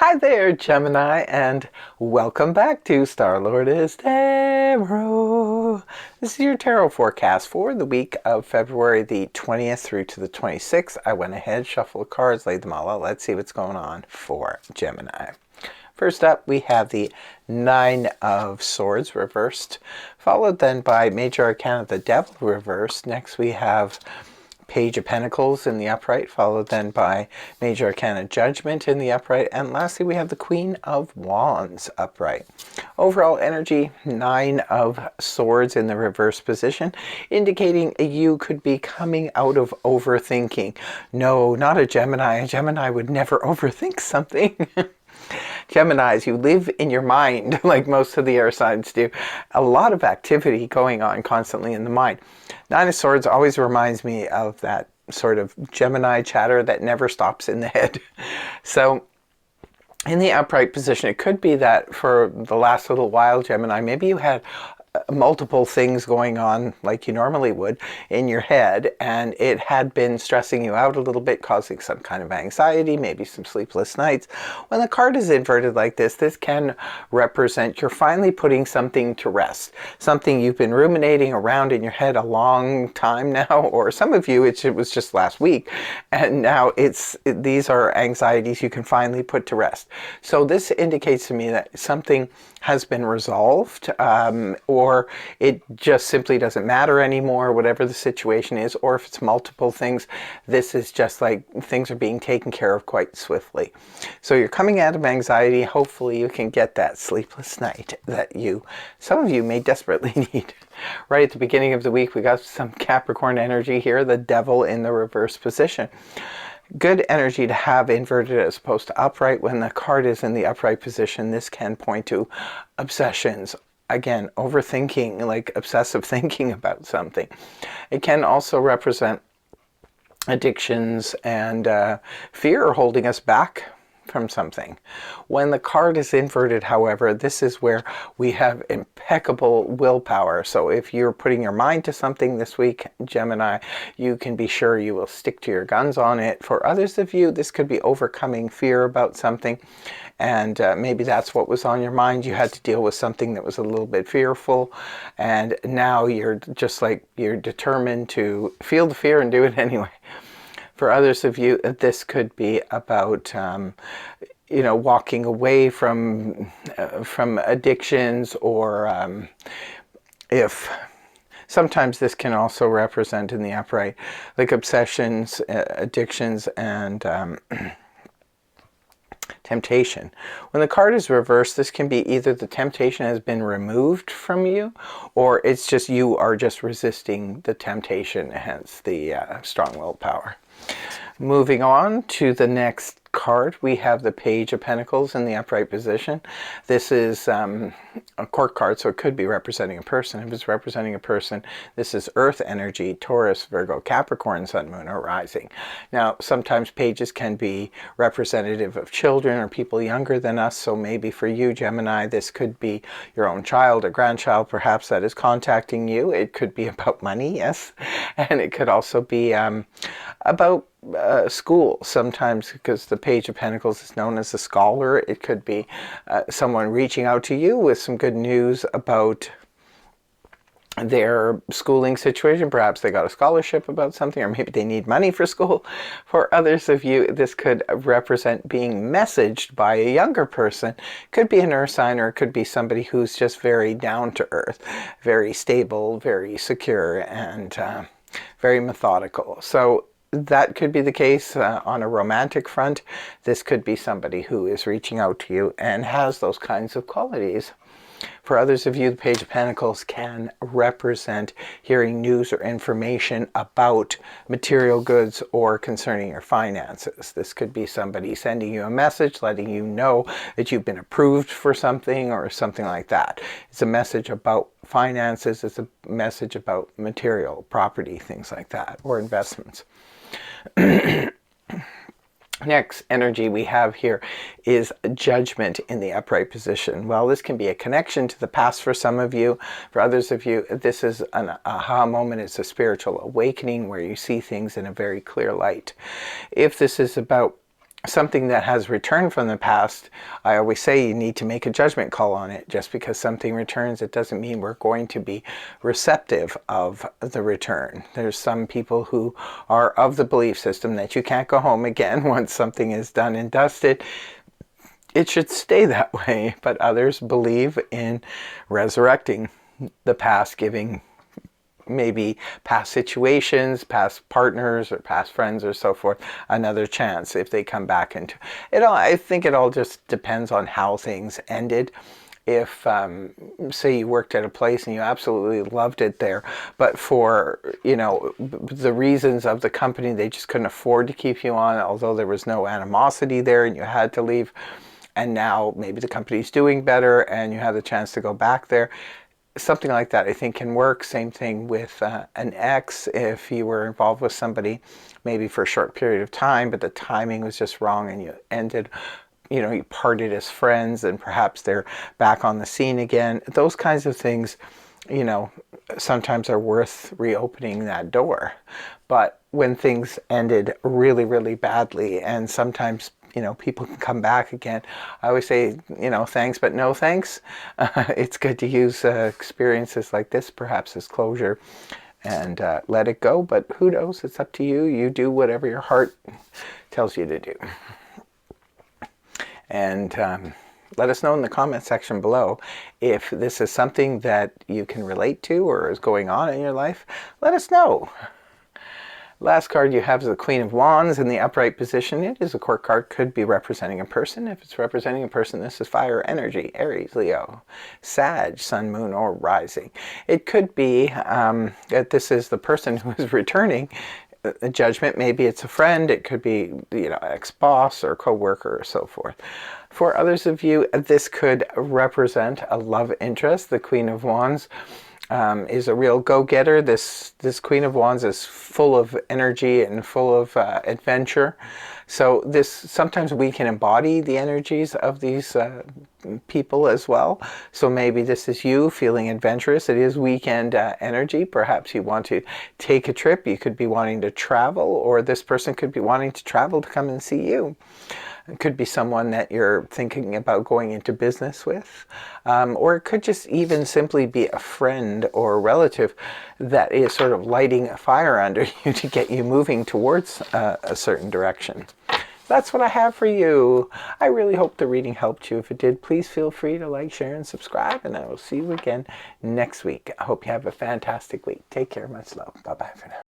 Hi there, Gemini, and welcome back to Star-Lord is Tarot. This is your tarot forecast for the week of February the 20th through to the 26th. I went ahead, shuffled cards, laid them all out. Let's see what's going on for Gemini. First up, we have the Nine of Swords reversed, followed then by Major Arcana, the Devil reversed. Next we have Page of Pentacles in the upright, followed then by Major Arcana Judgment in the upright, and lastly we have the Queen of Wands upright. Overall energy, Nine of Swords in the reverse position, indicating you could be coming out of overthinking. No, not a Gemini. A Gemini would never overthink something. Geminis, you live in your mind like most of the air signs do. A lot of activity going on constantly in the mind. Nine of Swords always reminds me of that sort of Gemini chatter that never stops in the head. So in the upright position, it could be that for the last little while, Gemini, maybe you had multiple things going on like you normally would in your head, and it had been stressing you out a little bit, causing some kind of anxiety, maybe some sleepless nights. When the card is inverted like this can represent you're finally putting something to rest, something you've been ruminating around in your head a long time now, or some of you it was just last week, and now these are anxieties you can finally put to rest. So this indicates to me that something has been resolved, or it just simply doesn't matter anymore, whatever the situation is, or if it's multiple things, this is just like things are being taken care of quite swiftly. So you're coming out of anxiety. Hopefully you can get that sleepless night that some of you may desperately need. Right at the beginning of the week, we got some Capricorn energy here, the Devil in the reverse position. Good energy to have inverted as opposed to upright. When the card is in the upright position, this can point to obsessions. Again, overthinking, like obsessive thinking about something. It can also represent addictions and fear holding us back from something. When the card is inverted, however, this is where we have impeccable willpower. So if you're putting your mind to something this week, Gemini, you can be sure you will stick to your guns on it. For others of you, this could be overcoming fear about something, and maybe that's what was on your mind. You had to deal with something that was a little bit fearful, and now you're just like, you're determined to feel the fear and do it anyway. For others of you, this could be about walking away from addictions, or if sometimes this can also represent in the upright like obsessions, addictions, and temptation. When the card is reversed, this can be either the temptation has been removed from you, or it's just you are just resisting the temptation, hence the strong willpower. Moving on to the next card, we have the Page of Pentacles in the upright position. This is a court card, so it could be representing a person. If it's representing a person, this is Earth energy, Taurus, Virgo, Capricorn, Sun, Moon, or Rising. Now, sometimes pages can be representative of children or people younger than us, so maybe for you, Gemini, this could be your own child or grandchild, perhaps, that is contacting you. It could be about money, yes, and it could also be about school sometimes, because the Page of Pentacles is known as a scholar. It could be someone reaching out to you with some good news about their schooling situation. Perhaps they got a scholarship about something, or maybe they need money for school. For others of you, this could represent being messaged by a younger person. Could be an earth sign, or it could be somebody who's just very down to earth, very stable, very secure, and very methodical. So that could be the case on a romantic front. This could be somebody who is reaching out to you and has those kinds of qualities. For others of you, the Page of Pentacles can represent hearing news or information about material goods or concerning your finances. This could be somebody sending you a message, letting you know that you've been approved for something or something like that. It's a message about finances. It's a message about material, property, things like that, or investments. Next energy we have here is Judgment in the upright position. Well, this can be a connection to the past for some of you. For others of you, this is an aha moment. It's a spiritual awakening where you see things in a very clear light. If this is about something that has returned from the past, I always say you need to make a judgment call on it. Just because something returns, it doesn't mean we're going to be receptive of the return. There's some people who are of the belief system that you can't go home again once something is done and dusted. It should stay that way, but others believe in resurrecting the past, giving maybe past situations, past partners, or past friends, or so forth, another chance if they come back into it. I think it all just depends on how things ended. If, say, you worked at a place and you absolutely loved it there, but for, the reasons of the company, they just couldn't afford to keep you on, although there was no animosity there and you had to leave, and now maybe the company's doing better and you have the chance to go back there. Something like that I think can work. Same thing with an ex. If you were involved with somebody maybe for a short period of time, but the timing was just wrong and you ended, you parted as friends and perhaps they're back on the scene again. Those kinds of things, sometimes are worth reopening that door. But when things ended really, really badly, and sometimes people can come back again, I always say, thanks, but no thanks. It's good to use experiences like this perhaps as closure and let it go. But who knows? It's up to you. You do whatever your heart tells you to do. And let us know in the comment section below if this is something that you can relate to or is going on in your life. Let us know. Last card you have is the Queen of Wands in the upright position. It is a court card, could be representing a person. If it's representing a person, this is fire energy, Aries, Leo, Sag, Sun, Moon, or Rising. It could be that this is the person who is returning a judgment. Maybe it's a friend. It could be, ex-boss or co-worker or so forth. For others of you, this could represent a love interest. The Queen of Wands is a real go-getter. This Queen of Wands is full of energy and full of adventure. So sometimes we can embody the energies of these people as well. So maybe this is you feeling adventurous. It is weekend energy. Perhaps you want to take a trip. You could be wanting to travel, or this person could be wanting to travel to come and see you. It could be someone that you're thinking about going into business with. Or it could just even simply be a friend or a relative that is sort of lighting a fire under you to get you moving towards a certain direction. That's what I have for you. I really hope the reading helped you. If it did, please feel free to like, share, and subscribe. And I will see you again next week. I hope you have a fantastic week. Take care. Much love. Bye-bye for now.